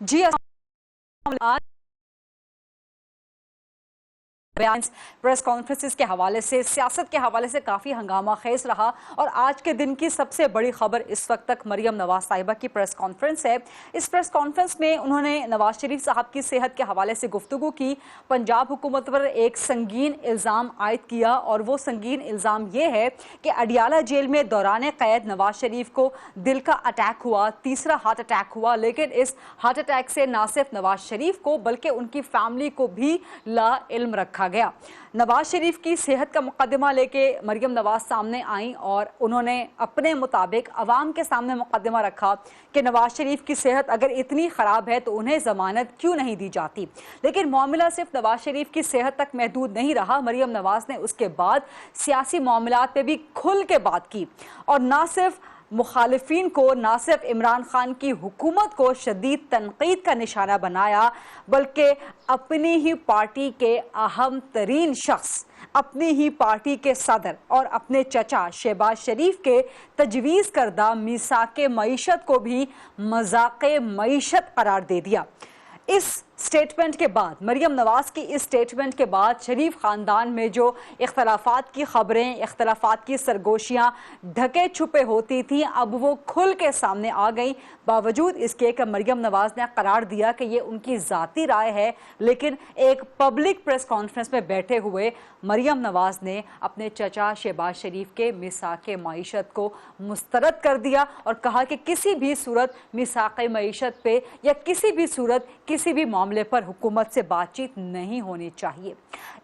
जी आज press conferences के हवाले से, सियासत के हवाले से काफ़ी हंगामा खेज रहा और आज के दिन की सबसे बड़ी खबर इस वक्त तक मरियम नवाज साहिबा की प्रेस कॉन्फ्रेंस है। इस प्रेस कॉन्फ्रेंस में उन्होंने नवाज शरीफ साहब की सेहत के हवाले से गुफ्तगू की, पंजाब हुकूमत पर एक संगीन इल्ज़ाम आयद किया और वो संगीन इल्ज़ाम ये है कि अडियाला जेल में दौरान कैद नवाज शरीफ को दिल का अटैक हुआ, तीसरा हार्ट अटैक हुआ। लेकिन इस हार्ट अटैक से ना सिर्फ नवाज शरीफ को बल्कि उनकी फैमिली को भी ला इल्म रखा गया। नवाज शरीफ की सेहत का मुकदमा लेके मरियम नवाज सामने आई और उन्होंने अपने मुताबिक अवाम के सामने मुकदमा रखा कि नवाज शरीफ की सेहत अगर इतनी ख़राब है तो उन्हें ज़मानत क्यों नहीं दी जाती। लेकिन मामला सिर्फ नवाज शरीफ की सेहत तक महदूद नहीं रहा। मरियम नवाज ने उसके बाद सियासी मामलात पे भी खुल के बात की और ना सिर्फ मुखालिफिन को, ना सिर्फ इमरान खान की हुकूमत को शदीद तनकीद का निशाना बनाया, बल्कि अपनी ही पार्टी के अहम तरीन शख्स, अपनी ही पार्टी के सदर और अपने चचा शहबाज शरीफ के तजवीज़ करदा मीसाके मईशत को भी मजाक़े मईशत करार दे दिया। इस स्टेटमेंट के बाद, मरियम नवाज की इस स्टेटमेंट के बाद शरीफ ख़ानदान में जो इख्तलाफात की ख़बरें, इख्तलाफात की सरगोशियाँ ढके छुपे होती थीं, अब वो खुल के सामने आ गई। बावजूद इसके कि मरियम नवाज ने करार दिया कि ये उनकी ज़ाती राय है, लेकिन एक पब्लिक प्रेस कॉन्फ्रेंस में बैठे हुए मरियम नवाज ने अपने चचा शहबाज शरीफ के मिसाक़े मईशत को मुस्तरद कर दिया और कहा कि किसी भी सूरत मिसाक़े मईशत पे या किसी भी सूरत किसी भी मामले पर हुकूमत से बातचीत नहीं होनी चाहिए।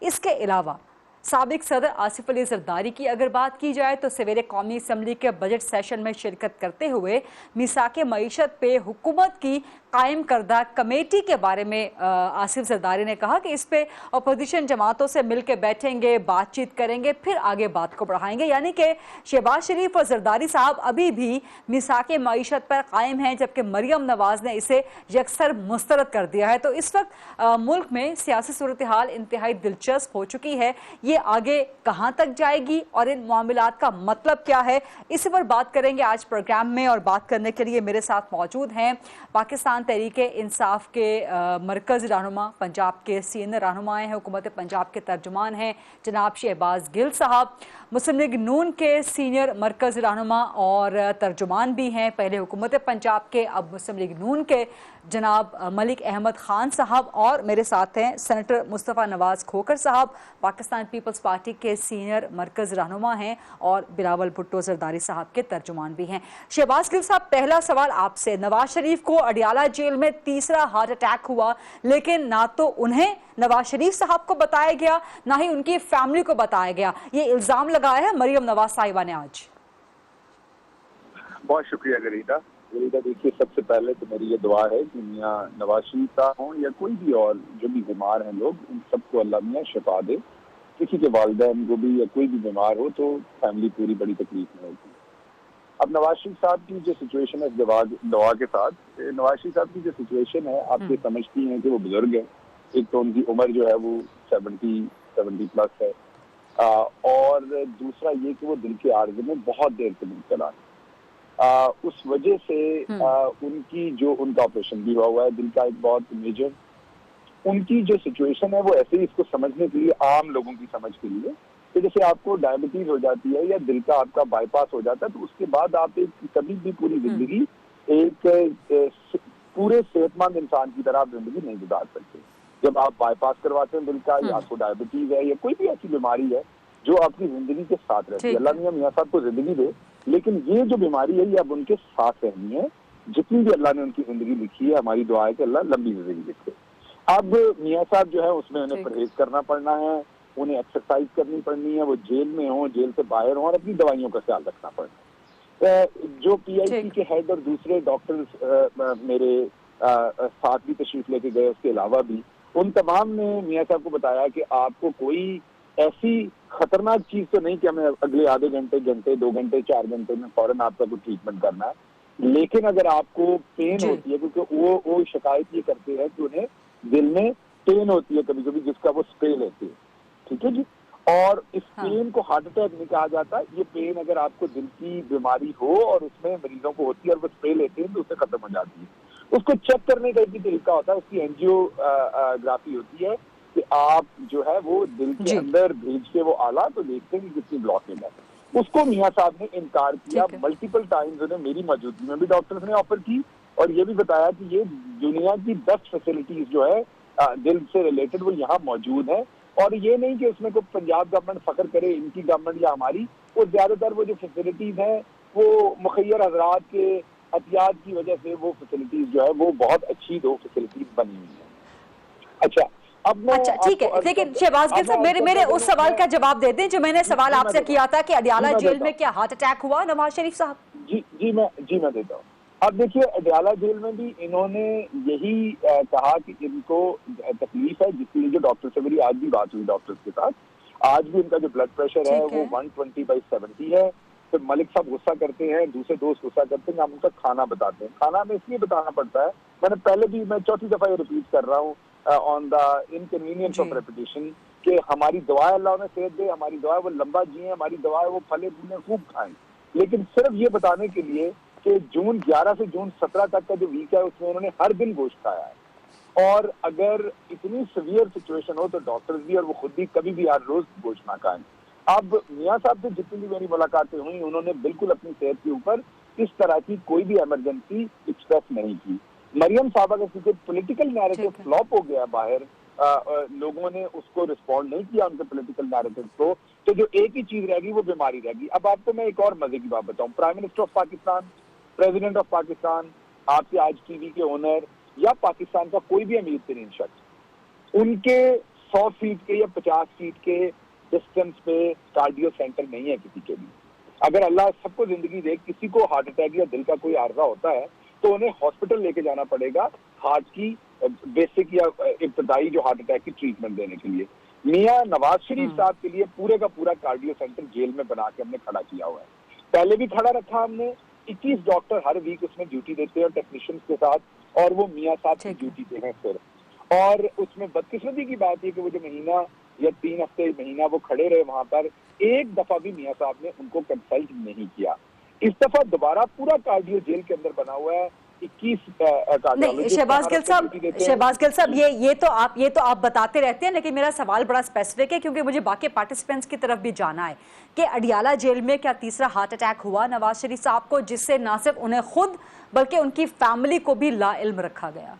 इसके अलावा साबिक सदर आसिफ अली जरदारी की अगर बात की जाए तो सवेरे कौमी असम्बली के बजट सेशन में शिरकत करते हुए मिसाके मईशत पे हुकूमत की कायम करदा कमेटी के बारे में आसिफ जरदारी ने कहा कि इस पे अपोजिशन जमातों से मिल के बैठेंगे, बातचीत करेंगे, फिर आगे बात को बढ़ाएंगे। यानी कि शहबाज शरीफ और जरदारी साहब अभी भी मिसाके मईशत पर कायम हैं, जबकि मरियम नवाज ने इसे यकसर मुस्तरद कर दिया है। तो इस वक्त मुल्क में सियासी सूरत हाल इंतहाई दिलचस्प हो चुकी है। ये आगे कहां तक जाएगी और इन मामलात का मतलब क्या है, इसी पर बात करेंगे आज प्रोग्राम में। और बात करने के लिए मेरे साथ मौजूद हैं पाकिस्तान तहरीक इंसाफ के मरकज़ रहनुमा, पंजाब के सीनियर रहनुमा हैं, हुकूमत पंजाब के तर्जुमान हैं जनाब शहबाज गिल साहब, मुस्लिम लीग नून के सीनियर मरकज़ रहनुमा और तर्जुमान भी हैं, पहले हुकूमत पंजाब के अब मुस्लिम लीग नून के जनाब मलिक अहमद ख़ान साहब, और मेरे साथ हैं सेनेटर मुस्तफ़ा नवाज़ खोखर साहब, पाकिस्तान पीपल्स पार्टी के सीनियर मरकज़ रहनुमा हैं, और बिलावल भुट्टो जरदारी साहब के तर्जुमान भी हैं। शहबाज गिल साहब, पहला सवाल आपसे, नवाज शरीफ को अडियाला जेल में तीसरा हार्ट अटैक हुआ, लेकिन ना तो उन्हें नवाज शरीफ साहब को बताया गया, ना ही उनकी फैमिली को बताया गया। ये इल्ज़ाम लगाया है मरियम नवाज साहिबा ने आज। बहुत शुक्रिया गरीदा। देखिए, सबसे पहले तो मेरी ये दुआ है कि मियाँ नवाज शरीफ साहब हों या कोई भी और जो भी बीमार हैं लोग, उन सबको अल्लाह मियाँ शिफा दे। किसी के वालिदैन को भी या कोई भी बीमार हो तो फैमिली पूरी बड़ी तकलीफ में होती है। अब नवाज शरीफ साहब की जो सिचुएशन है, दवा के साथ नवाज शरीफ साहब की जो सिचुएशन है, आप ये समझती हैं कि वो बुजुर्ग है। एक तो उनकी उम्र जो है वो 70 प्लस है, और दूसरा ये कि वो दिल के आर्जे में बहुत देर से मुब्तला है। उस वजह से उनकी जो उनका ऑपरेशन भी हुआ है दिल का एक बहुत मेजर, उनकी जो सिचुएशन है वो ऐसे ही, इसको समझने के लिए, आम लोगों की समझ के लिए, तो जैसे आपको डायबिटीज हो जाती है या दिल का आपका बाईपास हो जाता है, तो उसके बाद आप एक कभी भी पूरी जिंदगी एक पूरे सेहतमंद इंसान की तरह आप जिंदगी नहीं गुजार सकते। जब आप बाईपास करवाते हैं दिल का, या आपको डायबिटीज है या कोई भी ऐसी बीमारी है जो आपकी जिंदगी के साथ रहती है, अल्लाह मियाँ साहब को जिंदगी दे, लेकिन ये जो बीमारी है ये अब उनके साथ रहनी है। जितनी भी अल्लाह ने उनकी जिंदगी लिखी है, हमारी दुआ है कि अल्लाह लंबी जिंदगी लिखे। अब मियाँ साहब जो है उसमें उन्हें परहेज करना पड़ना है, उन्हें एक्सरसाइज करनी पड़नी है, वो जेल में हो, जेल से बाहर हो, और अपनी दवाइयों का ख्याल रखना पड़ना है। जो PIC के हेड और दूसरे डॉक्टर्स मेरे साथ भी तशरीफ लेके गए, उसके अलावा भी उन तमाम ने मियाँ साहब को बताया कि आपको कोई ऐसी खतरनाक चीज तो नहीं कि हमें अगले आधे घंटे, 2 घंटे, 4 घंटे में फौरन आपका कोई ट्रीटमेंट करना है, लेकिन अगर आपको पेन होती है, क्योंकि वो शिकायत ये करते हैं कि उन्हें दिल में पेन होती है कभी कभी, जिसका वो स्प्रे लेते हैं, ठीक है जी, और इस पेन को हार्ट अटैक नहीं कहा जाता। ये पेन अगर आपको दिल की बीमारी हो और उसमें मरीजों को होती है और वो स्प्रे लेते हैं तो उससे खत्म हो जाती है। उसको चेक करने का एक ही तरीका होता है, उसकी एंजियोग्राफी होती है कि आप जो है वो दिल के जी। अंदर भेज के वो आला तो देखते हैं कि कितनी ब्लॉकेज है। उसको मियां साहब ने इनकार किया, ठीक है। मल्टीपल टाइम्स उन्हें मेरी मौजूदगी में भी डॉक्टर्स ने ऑफर की और ये भी बताया कि ये दुनिया की 10 फैसिलिटीज जो है दिल से रिलेटेड वो यहाँ मौजूद है। और ये नहीं कि उसमें कोई पंजाब गवर्नमेंट फख्र करे इनकी गवर्नमेंट या हमारी, वो ज्यादातर वो जो फैसिलिटीज हैं वो मुखैर हजरात के एहतियात की वजह से वो फैसिलिटीज जो है वो बहुत अच्छी 2 फैसिलिटीज बनी हुई है। अच्छा, अब मैं अच्छा ठीक आपको है, लेकिन शहबाज गिल साहब मेरे उस सवाल का जवाब दे दें जो मैंने सवाल जी मैं आपसे देता किया था कि हूँ, जी अडियाला मैं जेल देता में हूँ, क्या हार्ट अटैक हुआ नवाज शरीफ साहब? जी मैं देता हूँ। अब देखिए अडयाला जेल में भी इन्होंने यही कहा कि इनको तकलीफ है, जिसके लिए जो डॉक्टर से मेरी आज भी बात हुई डॉक्टर्स के साथ, आज भी इनका जो ब्लड प्रेशर है ठीक वो है। 120/70 है। फिर मलिक साहब गुस्सा करते हैं, दूसरे दोस्त गुस्सा करते हैं, हम उनका खाना बताते हैं। खाना हमें इसलिए बताना पड़ता है, मैंने पहले भी, मैं चौथी दफा ये रिपीट कर रहा हूँ ऑन द इनकन्वीनियंस जी। ऑफ रेपिटेशन, कि हमारी दुआ अल्लाह उन्हें सेहत दे, हमारी दुआ वो लंबा जिए, हमारी दुआ वो फले फूले खूब खाएं। लेकिन सिर्फ ये बताने के लिए कि जून 11 से जून 17 तक का जो वीक है उसमें उन्होंने हर दिन गोश्त खाया है। और अगर इतनी सीवियर सिचुएशन हो तो डॉक्टर्स भी और वो खुद भी कभी भी हर रोज गोश्त ना खाएं। अब मियां साहब से जितनी भी मेरी मुलाकातें हुई उन्होंने बिल्कुल अपनी सेहत के ऊपर इस तरह की कोई भी इमरजेंसी एक्सप्रेस नहीं की। मरियम साहबा का क्योंकि पॉलिटिकल नैरेटिव ठीक है। फ्लॉप हो गया बाहर, लोगों ने उसको रिस्पॉन्ड नहीं किया उनके पॉलिटिकल नैरेटिव को, तो जो एक ही चीज रहेगी वो बीमारी रहेगी। अब आपको मैं एक और मजे की बात बताऊं, prime minister of Pakistan, president of Pakistan, आपके आज टीवी के ओनर या पाकिस्तान का कोई भी अमीर तरीन शख्स, उनके 100 फीट के या 50 फीट के डिस्टेंस पे कार्डियो सेंटर नहीं है किसी के भी। अगर अल्लाह सबको जिंदगी दे, किसी को हार्ट अटैक या दिल का कोई आर्जा होता है तो उन्हें हॉस्पिटल लेके जाना पड़ेगा हार्ट की बेसिक या इब्तदाई जो हार्ट अटैक की ट्रीटमेंट देने के लिए। मियां नवाज शरीफ साहब के लिए पूरे का पूरा कार्डियो सेंटर जेल में बना के हमने खड़ा किया हुआ है। पहले भी खड़ा रखा हमने, 21 डॉक्टर हर वीक उसमें ड्यूटी देते हैं टेक्नीशियंस के साथ, और वो मियां साहब की ठीक है। ड्यूटी पे हैं सिर्फ। और उसमें बदकिस्मती की बात है कि वो जो महीना या 3 हफ्ते महीना वो खड़े रहे वहां पर, एक दफा भी मियां साहब ने उनको कंसल्ट नहीं किया। इस दफा दोबारा पूरा कार्डियो जेल के अंदर बना हुआ है, 21 नहीं कार्डियोलॉजिस्ट शहबाज हर गिल हफ्ते साहब, ड्यूटी देते हैं। शहबाज गिल साहब जी ये तो आप बताते रहते हैं, लेकिन मेरा सवाल बड़ा स्पेसिफिक है क्योंकि मुझे बाकी पार्टिसिपेंट्स की तरफ भी जाना है कि अडियाला जेल में क्या तीसरा हार्ट अटैक हुआ नवाज शरीफ साहब को, जिससे ना सिर्फ उन्हें खुद बल्कि उनकी फैमिली को भी लाइल्म रखा गया?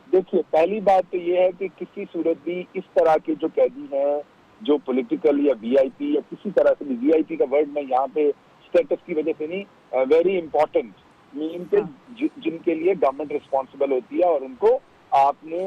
देखिए, पहली बात तो ये है कि किसी सूरत भी इस तरह के जो कैदी हैं, जो पॉलिटिकल या वीआईपी या किसी तरह से भी, वीआईपी का वर्ड मैं यहाँ पे स्टेटस की वजह से नहीं, वेरी इंपॉर्टेंट मीन के हाँ। जिनके लिए गवर्नमेंट रिस्पॉन्सिबल होती है और उनको आपने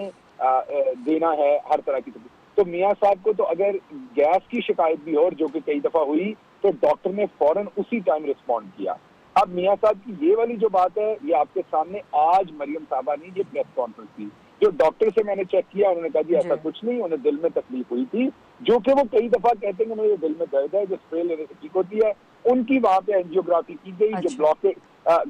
देना है हर तरह की। तो मियां साहब को तो अगर गैस की शिकायत भी हो, और जो कि कई दफा हुई, तो डॉक्टर ने फौरन उसी टाइम रिस्पॉन्ड किया। अब मियां साहब की ये वाली जो बात है, ये आपके सामने आज मरियम साहबा ने ये प्रेस कॉन्फ्रेंस की, जो डॉक्टर से मैंने चेक किया उन्होंने कहा जी ऐसा कुछ नहीं, उन्हें दिल में तकलीफ हुई थी, जो कि वो कई दफा कहते हैं कि मेरे दिल में दर्द है, जो स्प्रे लेने से ठीक होती है। उनकी वहां पे एंजियोग्राफी की गई, जो अच्छा। ब्लॉक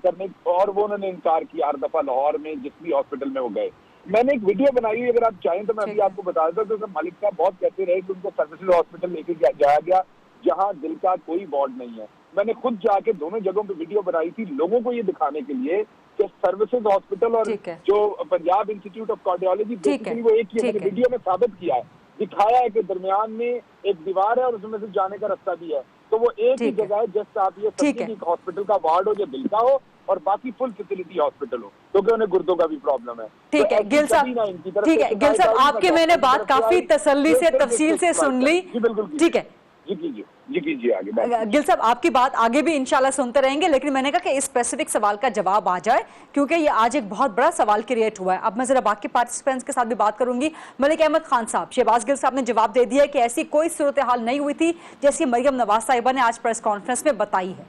करने, और वो उन्होंने इनकार किया हर दफा लाहौर में जिस भी हॉस्पिटल में वो गए। मैंने एक वीडियो बनाई हुई, अगर आप चाहें तो मैं अभी ठीक है। आपको बता देता हूँ। मलिक साहब बहुत कहते रहे कि उनको सर्विसेज हॉस्पिटल लेके जाया गया जहां दिल का कोई वार्ड नहीं है। मैंने खुद जाके दोनों जगहों पे वीडियो बनाई थी लोगों को ये दिखाने के लिए कि सर्विसेज हॉस्पिटल और ठीक है। जो पंजाब इंस्टीट्यूट ऑफ कार्डियोलॉजी ठीक है। बेसिकली वो एक ही है। मैंने ठीक है। वीडियो में साबित किया है, दिखाया है कि दरमियान में एक दीवार है और उसमें से जाने का रास्ता भी है, तो वो एक ही ठीक है। जगह है। जस्ट आप ये ठीक समझिए है। कि हॉस्पिटल का वार्ड हो जो दिल का हो और बाकी फुल फैसिलिटी हॉस्पिटल हो, क्योंकि उन्हें गुर्दों का भी प्रॉब्लम है। तो ठीक है ऐसी गिल कभी साहब। ना इनकी तरफ ठीक से है गिल शिकायत साहब, आई, ना आपकी मैंने डॉक्टर की बात तरफ से काफी आई। तसल्ली ये से सिर्फ तफसील इससे से शिकायत सुन ली। करें। जी बिल्कुल ठीक कीजिए, है जी कीजिए, जी कीजिए, आगे बात कीजिए। गिल साहब, आपकी बात आगे भी इंशाल्लाह सुनते रहेंगे, लेकिन मैंने कहा कि इस स्पेसिफिक सवाल का जवाब आ जाए क्योंकि ये आज एक बहुत बड़ा सवाल क्रिएट हुआ है। अब मैं जरा बाकी पार्टिसिपेंट्स के साथ भी बात करूंगी। मलिक अहमद खान साहब, शहबाज गिल साहब ने जवाब दे दिया कि ऐसी कोई सूरत हाल नहीं हुई थी जैसी मरियम नवाज साहिबा ने आज प्रेस कॉन्फ्रेंस में बताई है।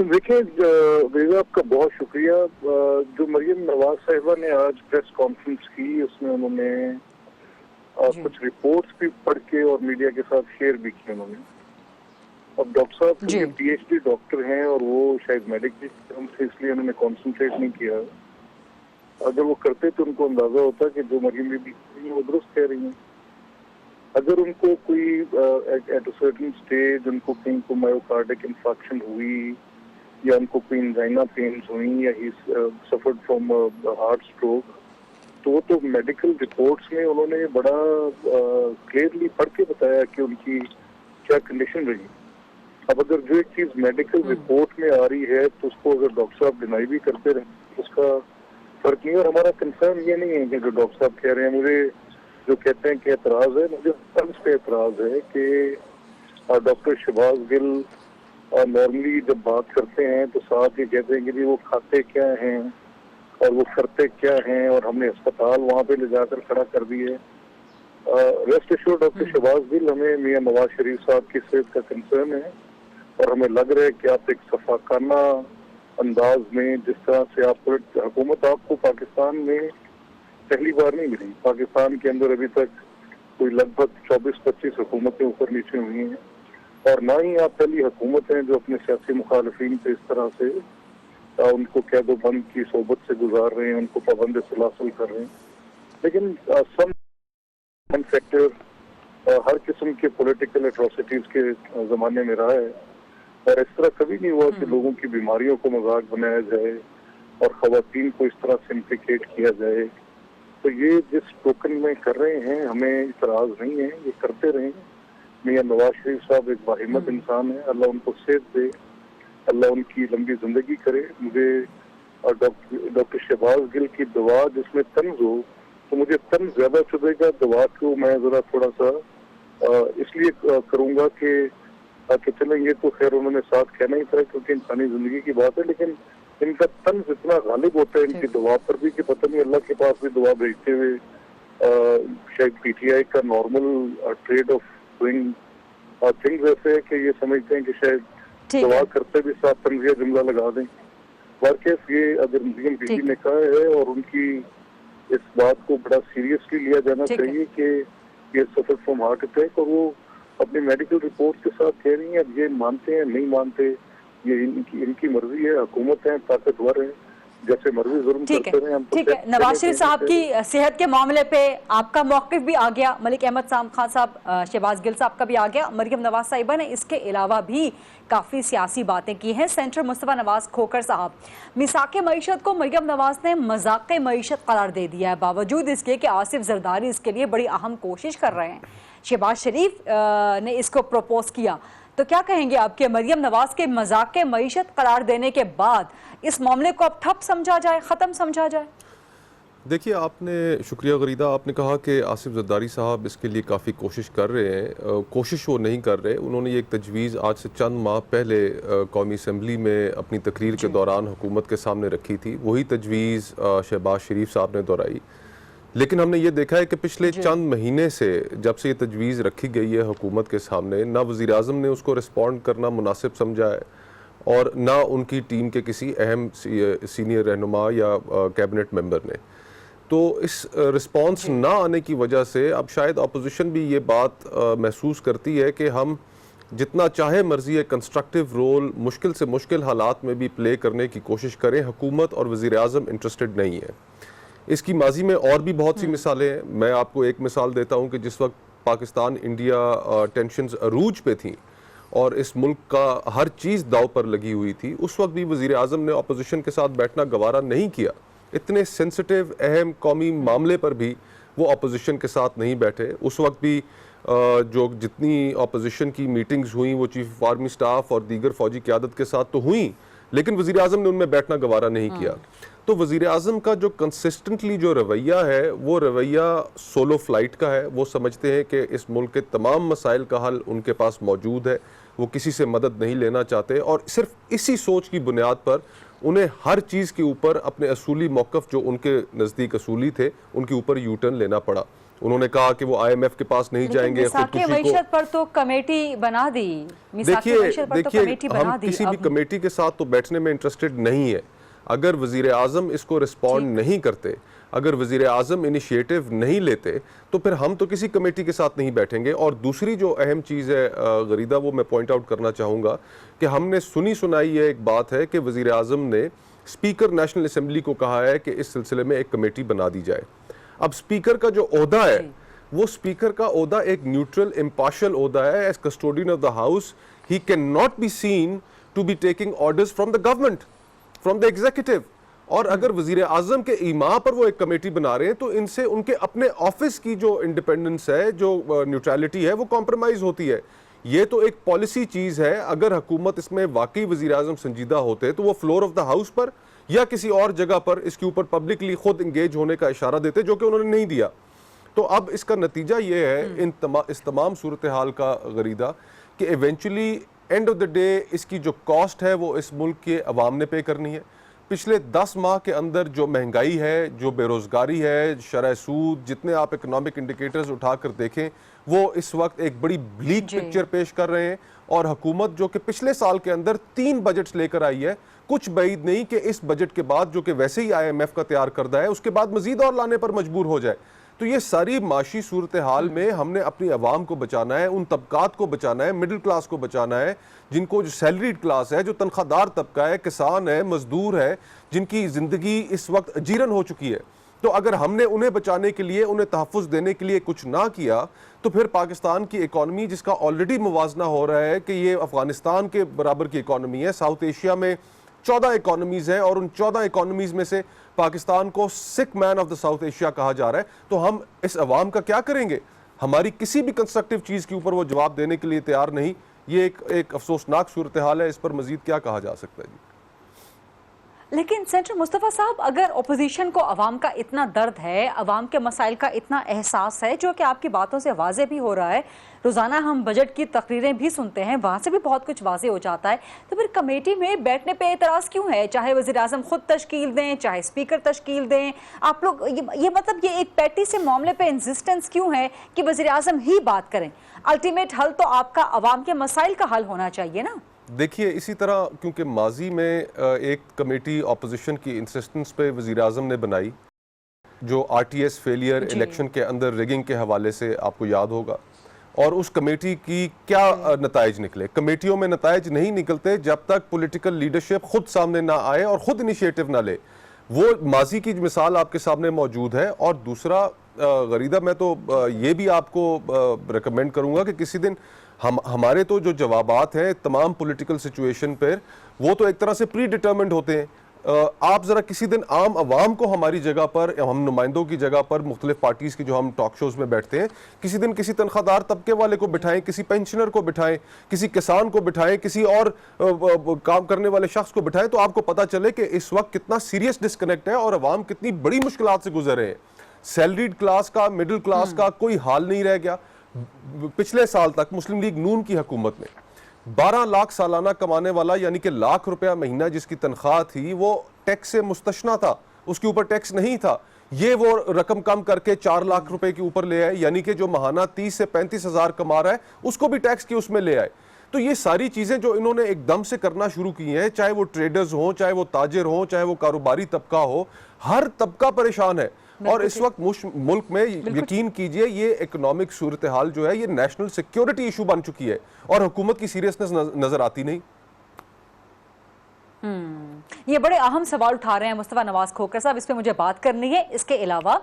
देखिए बेजा, आपका बहुत शुक्रिया। जो मरियम नवाज साहिबा ने आज प्रेस कॉन्फ्रेंस की उसमें उन्होंने कुछ रिपोर्ट्स भी पढ़ के और मीडिया के साथ शेयर भी किए उन्होंने। अब डॉक्टर साहब क्योंकि पीएचडी डॉक्टर हैं और वो शायद मेडिकल टर्म से, इसलिए उन्होंने कॉन्सेंट्रेट नहीं किया। अगर वो करते तो उनको अंदाजा होता कि जो मरियम बीबी वो दुरुस्त कह रही हैं। अगर उनको कोई एट अ सर्टेन स्टेज उनको कहीं को मायोकार्डिक इंफार्क्शन हुई या उनको कोई एंजाइना पेन्स हुई या ही सफर्ड फ्रॉम हार्ट स्ट्रोक, तो मेडिकल रिपोर्ट्स में उन्होंने बड़ा क्लियरली पढ़ के बताया कि उनकी क्या कंडीशन रही। अब अगर जो एक चीज मेडिकल रिपोर्ट में आ रही है तो उसको अगर डॉक्टर साहब डिनाई भी करते रहे तो उसका फर्क नहीं। और हमारा कंसर्न ये नहीं है कि जो डॉक्टर साहब कह रहे हैं, मुझे जो कहते हैं कि एतराज है, मुझे तंज पे एतराज है कि डॉक्टर शहबाज गिल नॉर्मली जब बात करते हैं तो साथ ये कहते हैं कि जी वो खाते क्या हैं और वो करते क्या हैं और हमने अस्पताल वहाँ पे ले जाकर खड़ा कर दिए। Rest assured doctor Shahbaz Gill, हमें मियां नवाज शरीफ साहब की सेहत का कंसर्न है और हमें लग रहा है कि आप एक सफाकाना अंदाज में जिस तरह से आप हुकूमत आपको पाकिस्तान में पहली बार नहीं मिली। पाकिस्तान के अंदर अभी तक कोई लगभग 24-25 हुकूमतें ऊपर नीचे हुई हैं और ना ही आप पहली हुकूमत हैं जो अपने सियासी मुखालफिन पे इस तरह से उनको कैदो बंद की सोबत से गुजार रहे हैं, उनको पाबंद सलासल कर रहे हैं। लेकिन सम फैक्टर हर किस्म के पॉलिटिकल एट्रोसिटीज के जमाने में रहा है और इस तरह कभी नहीं हुआ कि लोगों की बीमारियों को मजाक बनाया जाए और खवातीन को इस तरह से इम्प्लिकेट किया जाए। तो ये जिस टोकन में कर रहे हैं हमें इतराज नहीं है, ये करते रहें। मियां नवाज शरीफ साहब एक बाहिम्मत इंसान है, अल्लाह उनको सेहत दे, अल्लाह उनकी लंबी जिंदगी करे। मुझे डॉक्टर शहबाज गिल की दवा जिसमें तंज हो तो मुझे तंज ज्यादा चुभेगा। दवा को मैं जरा थोड़ा सा इसलिए करूंगा कि चलेंगे तो खैर उन्होंने साथ कहना ही था क्योंकि इंसानी जिंदगी की बात है, लेकिन इनका तंज इतना गालिब होता है इनकी दवा पर भी कि पता नहीं अल्लाह के पास भी दवा भेजते हुए शायद पीटीआई का normal trade off doing things ऐसे है कि ये समझते हैं कि शायद दवा करते भी साथ तंजिया जुमला लगा दें। वाकई ये अगर मरियम बीबी ने कहा है और उनकी इस बात को बड़ा सीरियसली लिया जाना चाहिए कि ये सफर फ्रॉम हार्ट अटैक, और वो अपनी मेडिकल रिपोर्ट के साथ कह रही हैं। अब ये मानते हैं नहीं मानते ये इनकी मर्जी है, हुकूमत है, ताकतवर है, जैसे मर्जी जुर्म करते रहे। हम ठीक है, नवाज शरीफ साहब की सेहत के मामले पे आपका मौक़िफ़ भी आ गया, मलिक अहमद खान साहब, शहबाज गिल साहब का भी आ गया, मरियम नवाज साहिबा ने इसके अलावा भी काफ़ी सियासी बातें की हैं। सेंटर मुस्तफ़ा नवाज खोखर साहब, मिसाक़ मईशत को मरियम नवाज ने मजाक़ मईशत करार दे दिया है, बावजूद इसके कि आसिफ जरदारी इसके लिए बड़ी अहम कोशिश कर रहे हैं। शहबाज शरीफ ने इसको प्रपोज किया, तो क्या कहेंगे आपके मरियम नवाज के मजाक मईशत करार देने के बाद इस मामले को अब ठप समझा जाए, ख़त्म समझा जाए? देखिए, आपने शुक्रिया गरीदा, आपने कहा कि आसिफ जरदारी साहब इसके लिए काफ़ी कोशिश कर रहे हैं। कोशिश वो नहीं कर रहे, उन्होंने ये एक तजवीज़ आज से चंद माह पहले कौमी असम्बली में अपनी तकरीर के दौरान हुकूमत के सामने रखी थी। वही तजवीज़ शहबाज शरीफ साहब ने दोहराई, लेकिन हमने ये देखा है कि पिछले चंद महीने से जब से ये तजवीज़ रखी गई है हुकूमत के सामने, ना वज़ीर आज़म ने उसको रिस्पॉन्ड करना मुनासिब समझा है और ना उनकी टीम के किसी अहम सीनियर रहनुमा या कैबिनेट मेंबर ने। तो इस रिस्पॉन्स ना आने की वजह से अब शायद अपोजिशन भी ये बात महसूस करती है कि हम जितना चाहे मर्जी है कंस्ट्रक्टिव रोल मुश्किल से मुश्किल हालात में भी प्ले करने की कोशिश करें, हुकूमत और वज़ीर आज़म इंटरेस्टेड नहीं है। इसकी माजी में और भी बहुत सी मिसालें हैं। मैं आपको एक मिसाल देता हूं कि जिस वक्त पाकिस्तान इंडिया टेंशन्स अरूज पे थी और इस मुल्क का हर चीज़ दाव पर लगी हुई थी, उस वक्त भी वज़ीर आज़म ने अपोजिशन के साथ बैठना गवारा नहीं किया। इतने सेंसिटिव अहम कौमी मामले पर भी वो अपोजिशन के साथ नहीं बैठे। उस वक्त भी जो जितनी अपोजिशन की मीटिंग्स हुई वो चीफ ऑफ आर्मी स्टाफ और दीगर फौजी क़यादत के साथ तो हुई, लेकिन वज़ीर आज़म ने उनमें बैठना गवारा नहीं किया। तो वज़ीर आज़म का जो कंसिस्टेंटली जो रवैया है वो रवैया सोलो फ्लाइट का है। वो समझते हैं कि इस मुल्क के तमाम मसाइल का हल उनके पास मौजूद है, वो किसी से मदद नहीं लेना चाहते और सिर्फ इसी सोच की बुनियाद पर उन्हें हर चीज़ के ऊपर अपने असूली मौक़िफ़ जो उनके नज़दीक असूली थे उनके ऊपर यू टर्न लेना पड़ा। उन्होंने कहा कि वो IMF के पास नहीं जाएंगे। मईशत पर तो कमेटी बना दी। देखिए हम किसी भी कमेटी के साथ तो बैठने में इंटरेस्टेड नहीं है। अगर वज़ीर आज़म इसको रिस्पॉन्ड नहीं करते, अगर वज़ीर आज़म इनिशिएटिव नहीं लेते, तो फिर हम तो किसी कमेटी के साथ नहीं बैठेंगे। और दूसरी जो अहम चीज़ है गरीदा, वो मैं पॉइंट आउट करना चाहूँगा कि हमने सुनी सुनाई ये एक बात है कि वज़ीर आज़म ने स्पीकर नेशनल असम्बली को कहा है कि इस सिलसिले में एक कमेटी बना दी जाए। अब स्पीकर का जो ओहदा है वो स्पीकर का ओहदा एक न्यूट्रल इम्पार्शियल ओहदा है। As custodian of the house he can not be seen to be taking orders from the government, from the executive. और अगर वजीर आजम के ईमा पर वो एक कमेटी बना रहे हैं तो इनसे उनके अपने ऑफिस की जो इंडिपेंडेंस है, जो न्यूट्रलिटी है, वो कॉम्प्रोमाइज होती है। ये तो एक पॉलिसी चीज है। अगर हुकूमत इसमें वाकई वजीर आजम संजीदा होते तो वो फ्लोर ऑफ द हाउस पर या किसी और जगह पर इसके ऊपर पब्लिकली खुद इंगेज होने का इशारा देते, जो कि उन्होंने नहीं दिया। तो अब इसका नतीजा ये है इस तमाम सूरत हाल का गरीदा कि eventually end of the day इसकी जो कॉस्ट है वो इस मुल्क के अवाम ने पे करनी है। पिछले 10 माह के अंदर जो महंगाई है, जो बेरोज़गारी है, शरह सूद, जितने आप इकोनॉमिक इंडिकेटर्स उठाकर देखें वो इस वक्त एक बड़ी ब्लीक पिक्चर पेश कर रहे हैं। और हुकूमत जो कि पिछले साल के अंदर 3 बजट्स लेकर आई है, कुछ बैद नहीं कि इस बजट के बाद, जो कि वैसे ही IMF का तैयार करदा है, उसके बाद मजीद और लाने पर मजबूर हो जाए। तो ये सारी माशी सूरत हाल में हमने अपनी आवाम को बचाना है, उन तबकात को बचाना है, मिडिल क्लास को बचाना है, जिनको जो सैलरीड क्लास है, जो तनख्वाहदार तबका है, किसान है, मजदूर है, जिनकी ज़िंदगी इस वक्त अजीरन हो चुकी है। तो अगर हमने उन्हें बचाने के लिए, उन्हें तहफ़्फ़ुज़ देने के लिए कुछ ना किया तो फिर पाकिस्तान की इकॉनमी, जिसका ऑलरेडी मुवाजना हो रहा है कि ये अफगानिस्तान के बराबर की इकॉनमी है, साउथ एशिया में 14 इकॉनमीज़ हैं और उन 14 इकॉनमीज़ में से पाकिस्तान को सिक man of the south Asia कहा जा रहा है। तो हम इस अवाम का क्या करेंगे? हमारी किसी भी कंस्ट्रक्टिव चीज़ के ऊपर वो जवाब देने के लिए तैयार नहीं। ये एक अफसोसनाक सूरत हाल है। इस पर मजीद क्या कहा जा सकता है जी? लेकिन सेंटर मुस्तफ़ा साहब, अगर ओपोजिशन को अवाम का इतना दर्द है, अवाम के मसाइल का इतना एहसास है, जो कि आपकी बातों से वाज़े भी हो रहा है, रोज़ाना हम बजट की तकरीरें भी सुनते हैं, वहाँ से भी बहुत कुछ वाज़े हो जाता है, तो फिर कमेटी में बैठने पे एतराज़ क्यों है? चाहे वज़ीर आज़म खुद तश्कील दें, चाहे स्पीकर तश्कील दें, आप लोग ये मतलब ये एक पैटी से मामले पे इंसिस्टेंस क्यों है कि वज़ीर आज़म ही बात करें? अल्टीमेट हल तो आपका अवाम के मसाइल का हल होना चाहिए ना। देखिए, इसी तरह क्योंकि माजी में एक कमेटी अपोजिशन की इंसिस्टेंस पे वज़ीर आज़म ने बनाई, जो RTS फेलियर इलेक्शन के अंदर रिगिंग के हवाले से आपको याद होगा, और उस कमेटी की क्या नताइज निकले। कमेटियों में नताइज नहीं निकलते जब तक पॉलिटिकल लीडरशिप खुद सामने ना आए और ख़ुद इनिशिएटिव ना ले। वो माजी की मिसाल आपके सामने मौजूद है। और दूसरा गरीदा, मैं तो ये भी आपको रिकमेंड करूँगा कि किसी दिन हमारे तो जो जवाबात हैं तमाम पॉलिटिकल सिचुएशन पर, वो तो एक तरह से प्री डिटर्मिन्ड होते हैं। आप ज़रा किसी दिन आम आवाम को हमारी जगह पर, हम नुमाइंदों की जगह पर, मुख्तलिफ पार्टीज़ की जो हम टॉक शोज़ में बैठते हैं, किसी दिन किसी तनख्वाहदार तबके वाले को बिठाएं, किसी पेंशनर को बिठाएं, किसी किसान को बिठाएं, किसी और काम करने वाले शख्स को बिठाएं, तो आपको पता चले कि इस वक्त कितना सीरियस डिस्कनेक्ट है और अवाम कितनी बड़ी मुश्किलात से गुजर रहे हैं। सैलरीड क्लास का, मिडिल क्लास का कोई हाल नहीं रह गया। पिछले साल तक मुस्लिम लीग नून की हुकूमत में 12 लाख सालाना कमाने वाला, यानी कि लाख रुपया महीना जिसकी तनख्वाह थी, वो टैक्स से मुस्तशना था, उसके ऊपर टैक्स नहीं था। ये वो रकम कम करके 4 लाख रुपए के ऊपर ले आए, यानी कि जो महाना 30 से 35 हज़ार कमा रहा है उसको भी टैक्स के उसमें ले आए। तो ये सारी चीज़ें जो इन्होंने एकदम से करना शुरू की हैं, चाहे वो ट्रेडर्स हों, चाहे वो ताजिर हों, चाहे वो कारोबारी तबका हो, हर तबका परेशान है। और इस वक्त मुल्क में यकीन कीजिए ये इकोनॉमिक सूरत हाल जो है ये नेशनल सिक्योरिटी इशू बन चुकी है और हुकूमत की सीरियसनेस नजर आती नहीं। ये बड़े अहम सवाल उठा रहे हैं मुस्तफ़ा नवाज खोखर साहब, इस पे मुझे बात करनी है। इसके अलावा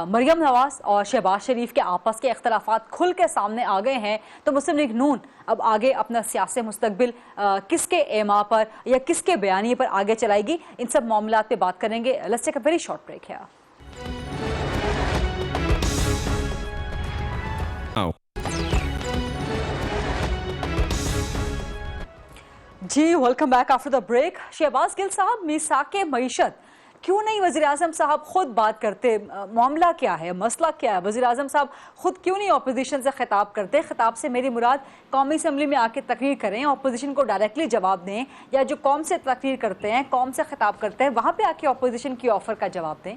मरियम नवाज और शहबाज शरीफ के आपस के इख्तलाफात खुल के सामने आ गए हैं, तो मुस्लिम लीग नून अब आगे अपना सियासी मुस्तकबिल किसके एमा पर या किसके बयानी पर आगे चलाएगी, इन सब मामलात पे बात करेंगे। Let's take a very short break है। जी, welcome back after the break. Shahbaz Gill साहब, मीसाके मईशत क्यों नहीं वज़ीर आज़म साहब खुद बात करते? मामला क्या है, मसला क्या है? वज़ीर आज़म साहब खुद क्यों नहीं अपोजिशन से खिताब करते? खिताब से मेरी मुराद कौमी असम्बली में आके तकरीर करें, अपोजिशन को डायरेक्टली जवाब दें, या जो कौम से तकरीर करते हैं, कौम से खिताब करते हैं, वहाँ पे आके अपोजिशन की ऑफर का जवाब दें।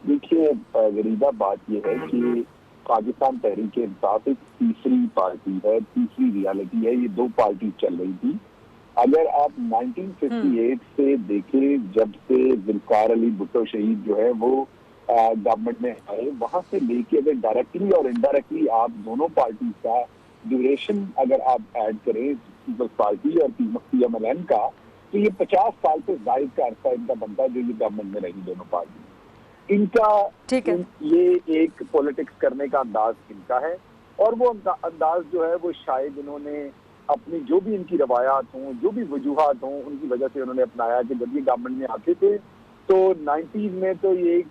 देखिए गरीबा, बात यह है कि पाकिस्तान तहरीक इंसाफ एक तीसरी पार्टी है, तीसरी रियलिटी है। ये 2 पार्टी चल रही थी। अगर आप 1958 से देखें, जब से जुल्फ़िकार अली भुट्टो शहीद जो है वो गवर्नमेंट में आए, वहां से लेके अगर डायरेक्टली और इनडायरेक्टली आप दोनों पार्टी का ड्यूरेशन अगर आप ऐड करें, पीपल्स पार्टी और PMLN का, तो ये 50 साल से जायद का अरसा इनका बनता है जो ये गवर्नमेंट में रही दोनों पार्टी। इनका ये एक पॉलिटिक्स करने का अंदाज इनका है, और वो अंदाज जो है वो शायद इन्होंने अपनी जो भी इनकी रवायात हों, जो भी वजूहात हों, उनकी वजह से उन्होंने अपनाया कि जब ये गवर्नमेंट में आते थे तो 90s में तो ये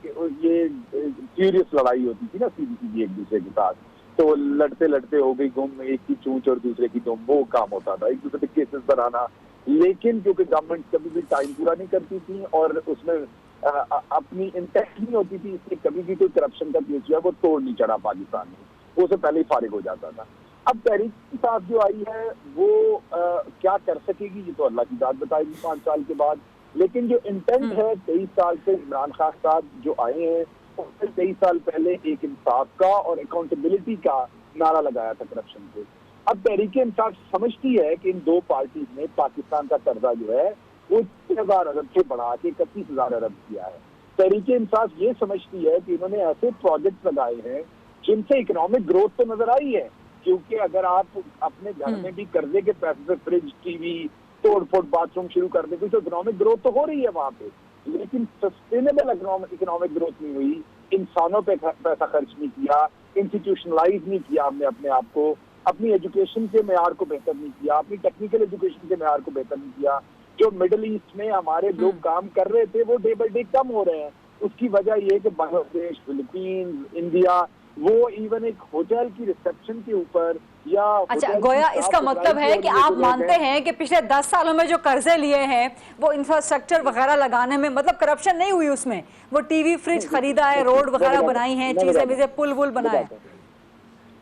सीरियस लड़ाई होती थी ना सीधी सीधी एक दूसरे के साथ, तो लड़ते लड़ते हो गई गुम, एक की चूंच और दूसरे की दुम, वो काम होता था, एक दूसरे के केसेस बनाना। लेकिन क्योंकि गवर्नमेंट कभी भी टाइम पूरा नहीं करती थी और उसमें अपनी इंटेंट नहीं होती थी, इसलिए कभी भी कोई करप्शन का केस जो है वो तोड़ नहीं चढ़ा पाकिस्तान में, वो उससे पहले ही फारिग हो जाता था। अब तहरीक इंसाफ जो आई है वो क्या कर सकेगी ये तो अल्लाह की बात बताएगी 5 साल के बाद। लेकिन जो इंटेंट है 23 साल से इमरान खान साहब जो आए हैं उसने 23 साल पहले एक इंसाफ का और अकाउंटेबिलिटी का नारा लगाया था करप्शन पे। अब तहरीक इंसाफ समझती है कि इन दो पार्टीज ने पाकिस्तान का कर्जा जो है वो 6,000 अरब से बढ़ा के 31,000 अरब किया है। तहरीक इंसाफ ये समझती है कि इन्होंने ऐसे प्रोजेक्ट लगाए हैं जिनसे इकोनॉमिक ग्रोथ तो नजर आई है, क्योंकि अगर आप अपने घर में भी कर्जे के पैसे से फ्रिज, टीवी, तोड़ फोड़ बाथरूम शुरू कर देते तो इकोनॉमिक ग्रोथ तो हो रही है वहां पे, लेकिन सस्टेनेबल इकोनॉमिक ग्रोथ नहीं हुई। इंसानों पे पैसा खर्च नहीं किया, इंस्टीट्यूशनलाइज नहीं किया हमने अपने आप को, अपनी एजुकेशन के मेयार को बेहतर नहीं किया, अपनी टेक्निकल एजुकेशन के मेयार को बेहतर नहीं किया। जो मिडिल ईस्ट में हमारे लोग काम कर रहे थे वो डे बाई डे कम हो रहे हैं। उसकी वजह ये है कि बांग्लादेश, फिलीपींस, इंडिया, वो इवन एक होटल की रिसेप्शन के ऊपर या अच्छा गोया, इसका मतलब है कि आप मानते हैं कि पिछले 10 सालों में जो कर्जे लिए हैं वो इंफ्रास्ट्रक्चर वगैरह लगाने में मतलब करप्शन नहीं हुई उसमें, वो टीवी फ्रिज खरीदा है, रोड वगैरह बनाई हैं, चीजें पुल वुल बनाए हैं।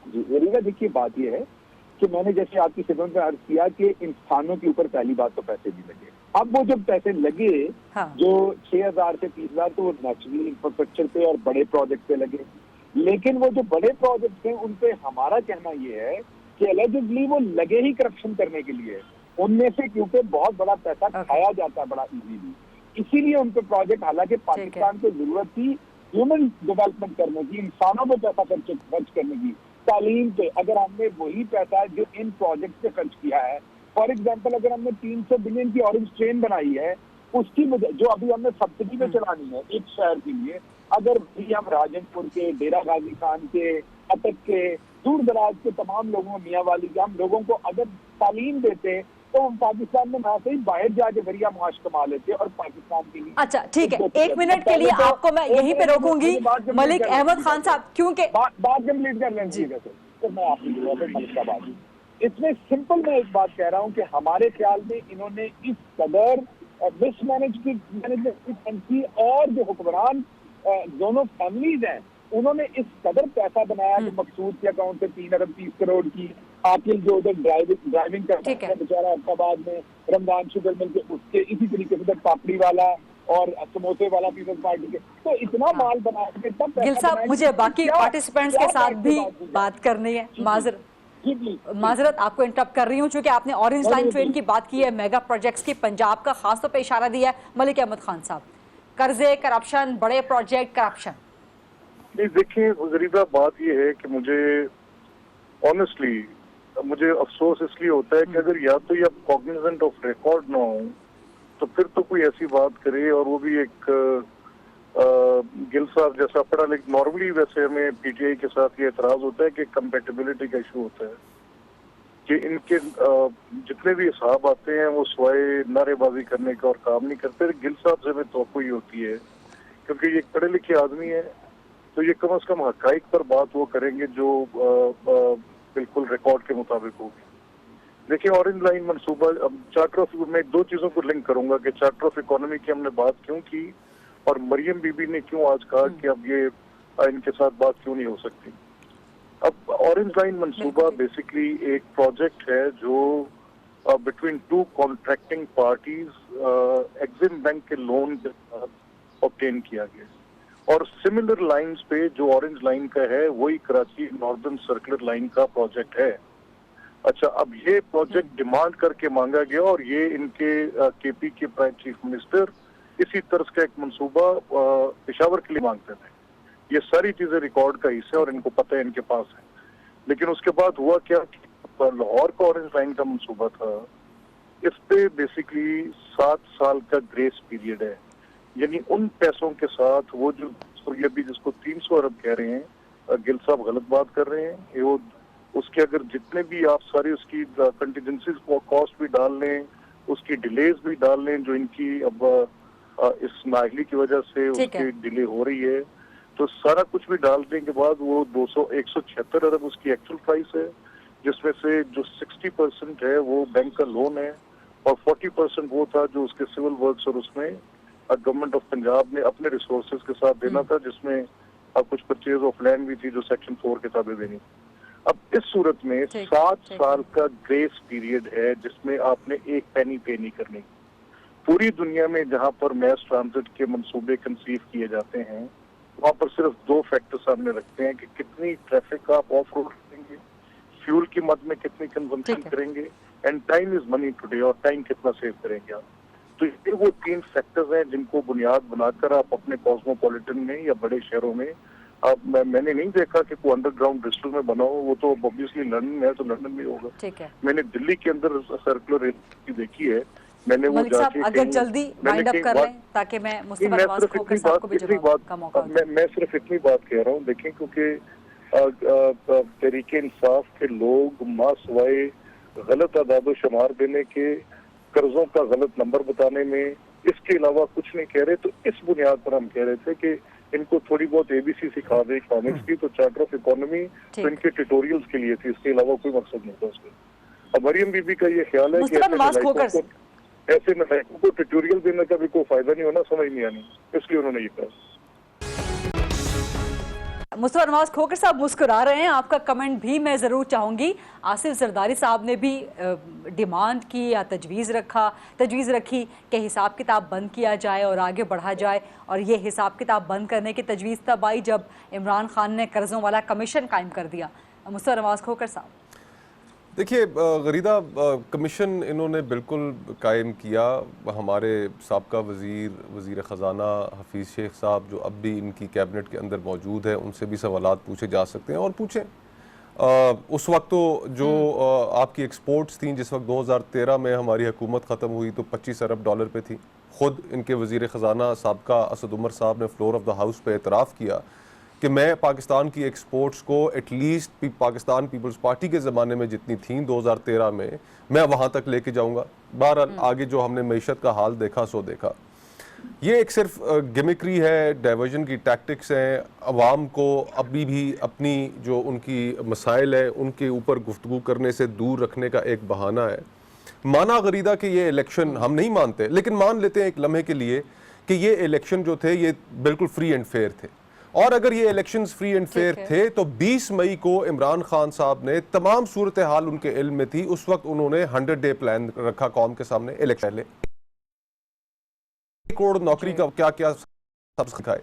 जी वरीगा, देखिए बात यह है कि मैंने जैसे आपकी खिदमत में अर्ज किया कि इंसानों के ऊपर पहली बात तो पैसे भी लगे। अब वो जब पैसे लगे हाँ। जो 6,000 से 30,000 तो वो नेचुरली इंफ्रास्ट्रक्चर पे और बड़े प्रोजेक्ट पे लगे, लेकिन वो जो बड़े प्रोजेक्ट हैं उन पे हमारा कहना ये है कि एलिजिबली वो लगे ही करप्शन करने के लिए, उनमें से क्योंकि बहुत बड़ा पैसा खाया जाता है बड़ा इजीली, इसीलिए उन पे प्रोजेक्ट, हालांकि पाकिस्तान को जरूरत थी ह्यूमन डेवलपमेंट करने की, इंसानों पे पैसा खर्च करने की, तालीम पे, अगर हमने वही पैसा जो इन प्रोजेक्ट पे खर्च किया है, फॉर एग्जाम्पल अगर हमने 300 बिलियन की ऑरेंज ट्रेन बनाई है, उसकी जो अभी हमने सब्सिडी पे चलानी है एक शहर के लिए, अगर हम राजनपुर के, डेरा गाजी खान के, अटक के, दूर दराज के तमाम लोगों, मियाँ वाली के, हम लोगों को अगर तालीम देते तो हम पाकिस्तान में ना से ही बाहर जाके बढ़िया मुआश कमा लेते और पाकिस्तान के लिए। अच्छा ठीक है, 1 मिनट के लिए आपको मैं यहीं पे रोकूंगी मलिक अहमद खान साहब, क्योंकि बात कंप्लीट कर लेंगे तो मैं आपकी मलिक साहब, इसमें सिंपल मैं एक बात कह रहा हूँ कि हमारे ख्याल में इन्होंने इस कदर मिसमैनेज की और जो हुक्मरान दोनों फैमिलीज हैं उन्होंने इस कदर पैसा बनाया कि मकसूद के अकाउंट से 3 अरब 30 करोड़ की, आकिल जो उधर ड्राइविंग करता है बेचारा अहमदाबाद में, रमजान शुगर मिल के उसके, इसी तरीके से पापड़ी वाला और समोसे वाला पीपल्स पार्टी के, तो इतना माल बना के तब गिल साहब मुझे बाकी पार्टिसिपेंट्स के साथ भी बात करनी है, माजरत आपको इंटरप्ट कर रही हूँ क्योंकि आपने ऑरेंज लाइन ट्रेन की बात की है, मेगा प्रोजेक्ट्स की, पंजाब का खासतौर पे इशारा दिया है। मलिक अहमद खान साहब, कर्जे, करप्शन, बड़े प्रोजेक्ट, करप्शन। नहीं देखिए गुजरीदा बात ये है कि मुझे अफसोस इसलिए होता है कि अगर या तो ये कॉग्निजेंट ऑफ रिकॉर्ड ना हो तो फिर तो कोई ऐसी बात करे, और वो भी एक गिल साहब जैसा पढ़ा लिख, नॉर्मली वैसे हमें पीटीआई के साथ ये एतराज होता है कि कंपेटेबिलिटी का इशू होता है कि इनके जितने भी हिसाब आते हैं वो स्वाय नारेबाजी करने का और काम नहीं करते। गिल साहब से हमें तवक्को ही होती है क्योंकि ये पढ़े लिखे आदमी है तो ये कम से कम हकाइक पर बात वो करेंगे जो बिल्कुल रिकॉर्ड के मुताबिक होगी। देखिए ऑरेंज लाइन मंसूबा, अब चार्टर ऑफ, मैं 2 चीजों को लिंक करूंगा कि चार्टर ऑफ इकोनॉमी की हमने बात क्यों की और मरियम बीबी ने क्यों आज कहा कि अब ये इनके साथ बात क्यों नहीं हो सकती। अब ऑरेंज लाइन मंसूबा बेसिकली एक प्रोजेक्ट है जो between 2 contracting parties EXIM bank के लोन के साथ ऑब्टेन किया गया, और सिमिलर लाइंस पे जो ऑरेंज लाइन का है वही कराची नॉर्दर्न सर्कुलर लाइन का प्रोजेक्ट है। अच्छा, अब ये प्रोजेक्ट डिमांड करके मांगा गया और ये इनके केपी के प्राइम चीफ मिनिस्टर इसी तरह का एक मंसूबा पेशावर के लिए मांगते थे। ये सारी चीजें रिकॉर्ड का हिस्सा है और इनको पता है, इनके पास है। लेकिन उसके बाद हुआ क्या, लाहौर का ऑरेंज लाइन का मंसूबा था, इस पे बेसिकली 7 साल का ग्रेस पीरियड है, यानी उन पैसों के साथ वो जो अभी जिसको 300 अरब कह रहे हैं, गिल साहब गलत बात कर रहे हैं, ये वो उसके अगर जितने भी आप सारी उसकी कंटिजेंसीज कॉस्ट भी डाल लें, उसकी डिलेज भी डाल लें जो इनकी अब इस नाहली की वजह से उसकी डिले हो रही है, तो सारा कुछ भी डालने के बाद वो 176 अरब उसकी एक्चुअल प्राइस है, जिसमें से जो 60% है वो बैंक का लोन है और 40% वो था जो उसके सिविल वर्क्स और उसमें गवर्नमेंट ऑफ पंजाब ने अपने रिसोर्सेज के साथ देना था, जिसमें कुछ परचेज ऑफ लैंड भी थी जो सेक्शन 4 के तहत देनी। अब इस सूरत में 7 साल का ग्रेस पीरियड है जिसमें आपने एक पेनी पे नहीं करनी। पूरी दुनिया में जहां पर मैस ट्रांजिट के मंसूबे कंसीव किए जाते हैं वहां पर सिर्फ 2 फैक्टर सामने रखते हैं कि कितनी ट्रैफिक आप ऑफ रोड करेंगे, फ्यूल की मद में कितनी कंजम्पशन करेंगे, and time is money today, और टाइम कितना सेव करेंगे आप। तो ये वो 3 फैक्टर्स हैं जिनको बुनियाद बनाकर आप अपने कॉस्मोपॉलिटन में या बड़े शहरों में मैंने नहीं देखा कि कोई अंडरग्राउंड ब्रिस्टल में बना हो, वो तो ऑब्वियसली लंदन है तो लंदन में होगा। ठीक है। मैंने दिल्ली के अंदर सर्कुलर रेल देखी है, मैंने वो जाके अगर जल्दी वाइंड अप कर लें ताकि मैं मुस्तफा नवाज खोकर साहब को भी जवाब का मौका दूं। मैं सिर्फ इतनी बात कह रहा हूँ, देखें क्योंकि तहरीके इंसाफ के लोग मासवाए गलत आदाद शुमार देने के, कर्जों का गलत नंबर बताने में, इसके अलावा कुछ नहीं कह रहे। तो इस बुनियाद पर हम कह रहे थे कि इनको थोड़ी बहुत एबीसी सिखा दे इकोनॉमिक्स की, तो चार्टर ऑफ इकोनॉमी तो इनके ट्यूटोरियल्स के लिए थी, इसके अलावा कोई मकसद नहीं था उसका। अब मरियम बीबी का ये ख्याल है कि ऐसे नलायकों को ट्यूटोरियल देने का भी कोई फायदा नहीं होना, समझ नहीं आनी, इसलिए उन्होंने ये कहा। मुस्तफा नवाज खोकर साहब मुस्कुरा रहे हैं, आपका कमेंट भी मैं ज़रूर चाहूँगी। आसिफ जरदारी साहब ने भी डिमांड की या तजवीज़ रखी कि हिसाब किताब बंद किया जाए और आगे बढ़ा जाए, और ये हिसाब किताब बंद करने की तजवीज़ तब आई जब इमरान खान ने कर्ज़ों वाला कमीशन कायम कर दिया। मुस्तफा नवाज खोकर साहब, देखिए गरीदा, कमीशन इन्होंने बिल्कुल कायम किया। हमारे साबका वज़ीर ख़ज़ाना हफीज़ शेख साहब जो अब भी इनकी कैबिनेट के अंदर मौजूद है, उनसे भी सवालात पूछे जा सकते हैं और पूछें। उस वक्त तो जो आपकी एक्सपोर्ट्स थी, जिस वक्त 2013 में हमारी हुकूमत ख़त्म हुई तो 25 अरब डॉलर पे थी। ख़ुद इनके वज़ीर ख़ज़ाना साबका असद उमर साहब ने फ्लोर ऑफ द हाउस पे एतराफ़ किया कि मैं पाकिस्तान की एक्सपोर्ट्स को एटलीस्ट पाकिस्तान पीपल्स पार्टी के ज़माने में जितनी थी 2013 में, मैं वहाँ तक लेके जाऊँगा। बहरहाल आगे जो हमने मईशत का हाल देखा सो देखा। ये एक सिर्फ गिमिक्री है, डाइवर्जन की टैक्टिक्स हैं, अवाम को अभी भी अपनी जो उनकी मसाइल है उनके ऊपर गुफ्तगू करने से दूर रखने का एक बहाना है। माना गरीदा कि ये इलेक्शन हम नहीं मानते, लेकिन मान लेते हैं एक लम्हे के लिए कि ये इलेक्शन जो थे ये बिल्कुल फ्री एंड फेयर थे, और अगर ये इलेक्शंस फ्री एंड फेयर थे तो 20 मई को इमरान खान साहब ने, तमाम सूरत हाल उनके इल्म में थी, उस वक्त उन्होंने 100 डे प्लान रखा कौम के सामने इलेक्शन पहले, 1 करोड़ नौकरी का क्या क्या सब सिखाए,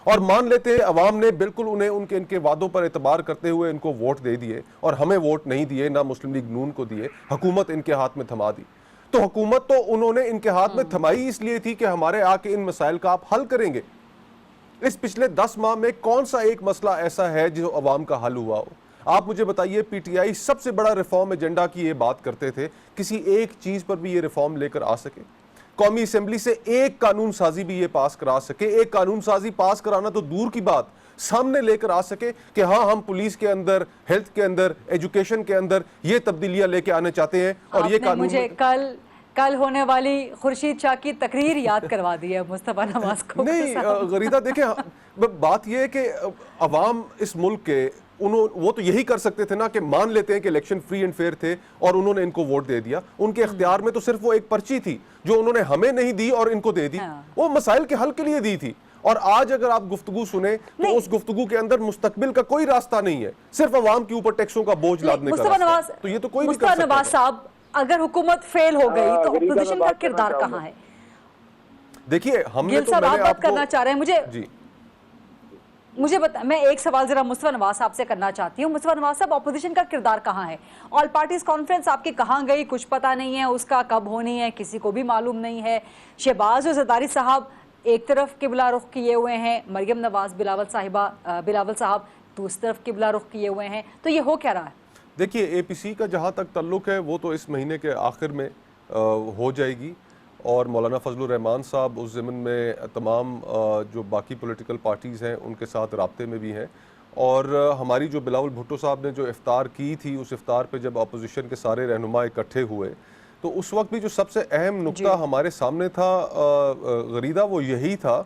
और मान लेते हैं अवाम ने बिल्कुल उन्हें इनके वादों पर एतबार करते हुए इनको वोट दे दिए, और हमें वोट नहीं दिए, ना मुस्लिम लीग नून को दिए, हुकूमत इनके हाथ में थमा दी। तो हुकूमत तो उन्होंने इनके हाथ में थमाई इसलिए थी कि हमारे आके इन मसाइल का आप हल करेंगे। इस पिछले 10 माह में कौन सा एक मसला ऐसा है जो अवाम का हल हुआ हो? आप मुझे बताइए। पीटीआई सबसे बड़ा रिफॉर्म एजेंडा की ये बात करते थे, किसी एक चीज पर भी ये रिफॉर्म लेकर आ सके? कौमी असेंबली से एक कानून साजी भी ये पास करा सके? एक कानून साजी पास कराना तो दूर की बात, सामने लेकर आ सके कि हाँ हम पुलिस के अंदर, हेल्थ के अंदर, एजुकेशन के अंदर ये तब्दीलियां लेके आने चाहते हैं, और ये कानून मुझे कल होने वाली खुर्शीद शाह की तकरीर याद करवा दी है मुस्तफा नवाज को। नहीं गरीदा, देखें बात यह है कि अवाम इस मुल्क के वो तो यही कर सकते थे ना कि मान लेते हैं कि इलेक्शन फ्री एंड फेयर थे और उन्होंने इनको वोट दे दिया। उनके इख्तियार में तो सिर्फ वो एक पर्ची थी जो उन्होंने हमें नहीं दी और इनको दे दी। वो मसाइल के हल के लिए दी थी। और आज अगर आप गुफ्तगू सुने तो उस गुफ्तगू के अंदर मुस्तकबिल का कोई रास्ता नहीं है, सिर्फ अवाम के ऊपर टैक्सों का बोझ लादने का रास्ता। तो ये तो कोई भी कर सकता है। नवाज साहब, अगर हुकूमत फेल हो गई तो अपोजिशन का किरदार कहाँ है? देखिए हमने तो आप बात करना चाह रहे हैं, मुझे बता, मैं एक सवाल जरा मुस्तफा नवाज साहब से करना चाहती हूँ। मुस्तफा नवाज साहब, अपोजिशन का किरदार कहाँ है? ऑल पार्टीज कॉन्फ्रेंस आपकी कहाँ गई? कुछ पता नहीं है उसका, कब होनी है किसी को भी मालूम नहीं है। शहबाज और जरदारी साहब एक तरफ किबला रुख किए हुए हैं, मरियम नवाज बिलावल साहब दूसरी तरफ किबला रुख किए हुए हैं, तो ये हो क्या रहा है? देखिए एपीसी का जहाँ तक ताल्लुक है वो तो इस महीने के आखिर में हो जाएगी, और मौलाना फजलुर रहमान साहब उस ज़मीन में तमाम जो बाकी पॉलिटिकल पार्टीज़ हैं उनके साथ राब्ते में भी हैं, और हमारी जो बिलावल भुट्टो साहब ने जो इफ्तार की थी, उस इफ्तार पे जब अपोजिशन के सारे रहनुमा इकट्ठे हुए तो उस वक्त भी जो सबसे अहम नुक्ता हमारे सामने था गरीदा, वो यही था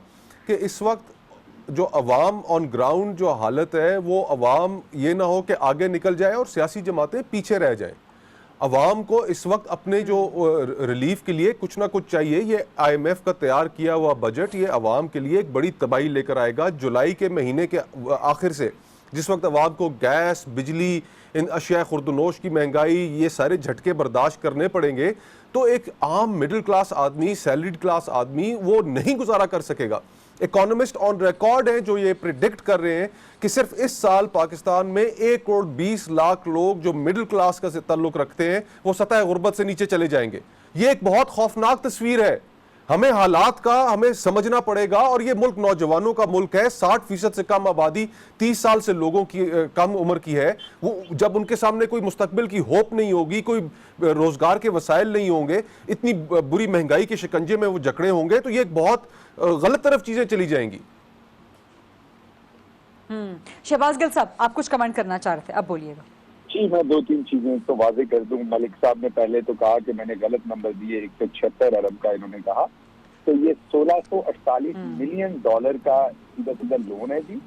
कि इस वक्त जो अवाम ऑन ग्राउंड जो हालत है, वो अवाम ये ना हो कि आगे निकल जाए और सियासी जमातें पीछे रह जाएं। अवाम को इस वक्त अपने जो रिलीफ के लिए कुछ ना कुछ चाहिए। ये IMF का तैयार किया हुआ बजट ये अवाम के लिए एक बड़ी तबाही लेकर आएगा। जुलाई के महीने के आखिर से जिस वक्त अवाम को गैस, बिजली, इन अशिया खुर्दनोश की महंगाई, ये सारे झटके बर्दाश्त करने पड़ेंगे, तो एक आम मिडिल क्लास आदमी, सैलरीड क्लास आदमी वो नहीं गुजारा कर सकेगा। इकोनॉमिस्ट ऑन रिकॉर्ड हैं जो ये प्रिडिक्ट कर रहे हैं कि सिर्फ इस साल पाकिस्तान में 1 करोड़ 20 लाख लोग जो मिडिल क्लास का से ताल्लुक रखते हैं वो सतह गुर्बत से नीचे चले जाएंगे। ये एक बहुत खौफनाक तस्वीर है। हमें हालात का हमें समझना पड़ेगा। और ये मुल्क नौजवानों का मुल्क है। 60% से कम आबादी 30 साल से लोगों की कम उम्र की है। वो जब उनके सामने कोई मुस्तकबिल की होप नहीं होगी, कोई रोजगार के वसाइल नहीं होंगे, इतनी बुरी महंगाई के शिकंजे में वो जकड़े होंगे, तो ये एक बहुत गलत तरफ चीजें चली जाएंगी। शहबाज गिल साहब, आप कुछ कमेंट करना चाह रहे थे, अब बोलिएगा। जी, मैं 2-3 चीजें तो वाजे कर दूं। मलिक साहब ने पहले तो कहा कि मैंने गलत नंबर दिए, 176 अरब का इन्होंने कहा, तो ये 1648 मिलियन डॉलर का सीधा सीधा लोन है जी,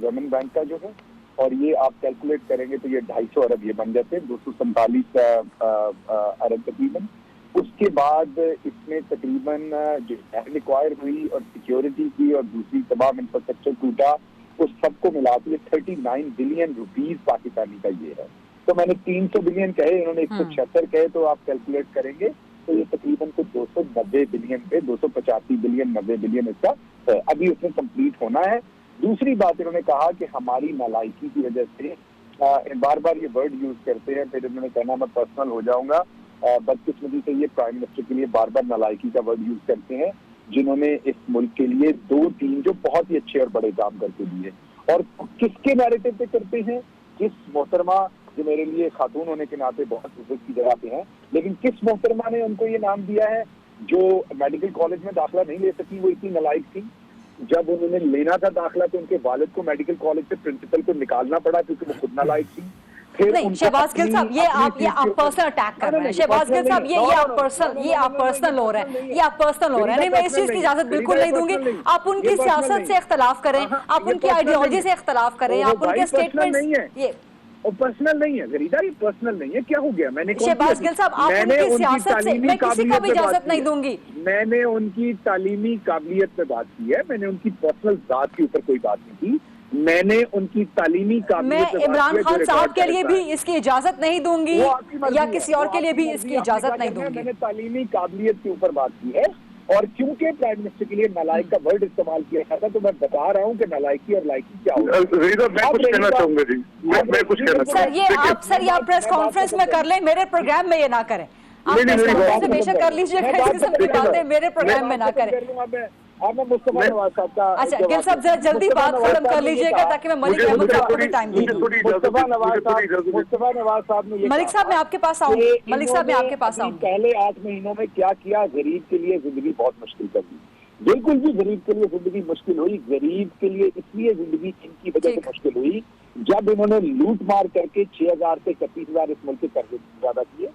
जमीन बैंक का जो है। और ये आप कैलकुलेट करेंगे तो ये 250 अरब ये बन जाते हैं, 247 अरब तकरीबन। उसके बाद इसमें तकरीबन जो रिक्वायर हुई और सिक्योरिटी की और दूसरी तमाम इंफ्रास्ट्रक्चर टूटा, उस सबको मिला के 39 बिलियन रुपीज पाकिस्तानी का ये है। तो मैंने 300 बिलियन कहे, इन्होंने 176 कहे, तो आप कैलकुलेट करेंगे तो ये तकरीबन कुछ 290 बिलियन पे 285 बिलियन 90 बिलियन इसका है। अभी उसमें कंप्लीट होना है। दूसरी बात इन्होंने कहा कि हमारी नालायकी की वजह से बार बार ये वर्ड यूज करते हैं, फिर इन्होंने कहना मैं पर्सनल हो जाऊंगा। बदकिस्मती से ये प्राइम मिनिस्टर के लिए बार बार नालायकी का वर्ड यूज करते हैं, जिन्होंने इस मुल्क के लिए 2-3 जो बहुत ही अच्छे और बड़े काम करके दिए। और किसके नैरेटिव पे करते हैं? किस मोहतरमा, जो मेरे लिए खातून होने के नाते बहुत इज्जत की जगह पे हैं, लेकिन किस मोहतरमा ने उनको ये नाम दिया है जो मेडिकल कॉलेज में दाखिला नहीं ले सकी, वो इतनी नालायक थी। जब उन्होंने लेना था दाखिला तो उनके वालिद को मेडिकल कॉलेज से प्रिंसिपल को निकालना पड़ा क्योंकि वो खुद नालायक थी। नहीं शहबाज गिल साहब, ये आप पर्सनल अटैक कर रहे हैं। शहबाज गिल साहब, ये आप पर्सनल हो रहे हैं, ये आप पर्सनल हो रहे हैं। नहीं, मैं इस चीज की इजाजत बिल्कुल नहीं दूंगी। आप उनकी सियासत से इख्तलाफ करें, आप उनकी आइडियोलॉजी से इख्तलाफ करें, आप उनके स्टेटमेंट, ये और पर्सनल नहीं है गरीदा, ये पर्सनल नहीं है। क्या हो गया? मैंने शहबाज गिल साहब, आप उनकी सियासत से मैं किसी को भी इजाजत नहीं दूंगी। मैंने उनकी तालीमी काबिलियत पे बात की है, मैंने उनकी पर्सनल जात के ऊपर कोई बात नहीं की। मैंने उनकी तालीमी काबिलियत, मैं इमरान खान साहब के लिए भी इसकी इजाजत नहीं दूंगी या किसी और के लिए भी इसकी इजाजत नहीं दूंगी। मैंने तालीमी काबिलियत के ऊपर बात की है। और क्योंकि प्राइम मिनिस्टर के लिए नालायक का वर्ड इस्तेमाल किया गया था, तो मैं बता रहा हूँ कि नालायकी और लायकी क्या होगा। मैं कुछ कहना चाहूंगा जी, मैं कुछ कहना चाहूंगा। सर ये आप प्रेस कॉन्फ्रेंस में कर लें, मेरे प्रोग्राम में ये ना करें। आप प्रेस कॉन्फ्रेंस में बेशक कर लीजिएगा, इस किस्म की बातें मेरे प्रोग्राम में ना करें। मुस्तफा नवाज साहब का, अच्छा गिल साहब जरा जल्दी बात खत्म कर लीजिएगा ताकि मैं मलिक अहमद साहब को भी टाइम दे दूं। मुस्तफा नवाज साहब ने, मलिक साहब मैं आपके पास आऊँ, मलिक साहब मैं आपके पास आऊँ। पहले 8 महीनों में क्या किया? गरीब के लिए जिंदगी बहुत मुश्किल कर दी। बिल्कुल भी गरीब के लिए जिंदगी मुश्किल हुई। गरीब के लिए इसलिए जिंदगी इनकी वजह से मुश्किल हुई जब इन्होंने लूट मार करके 6,000 से 31,000 इस मुल्क के कर्जे ज्यादा किए।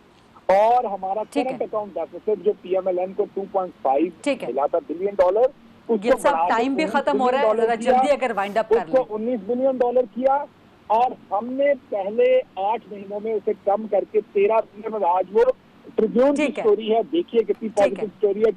और हमारा करंट अकाउंट डेफिसिट जो PMLN को 2.5 मिला था बिलियन डॉलर, गिल साहब टाइम भी खत्म हो रहा है, जरा जल्दी अगर वाइंड अप कर लें। 19 बिलियन डॉलर किया और हमने पहले 8 महीनों में उसे कम करके 13 बिलियन, आज वो ट्रिब्यून की स्टोरी है, देखिए कितनी पॉजिटिव स्टोरी है।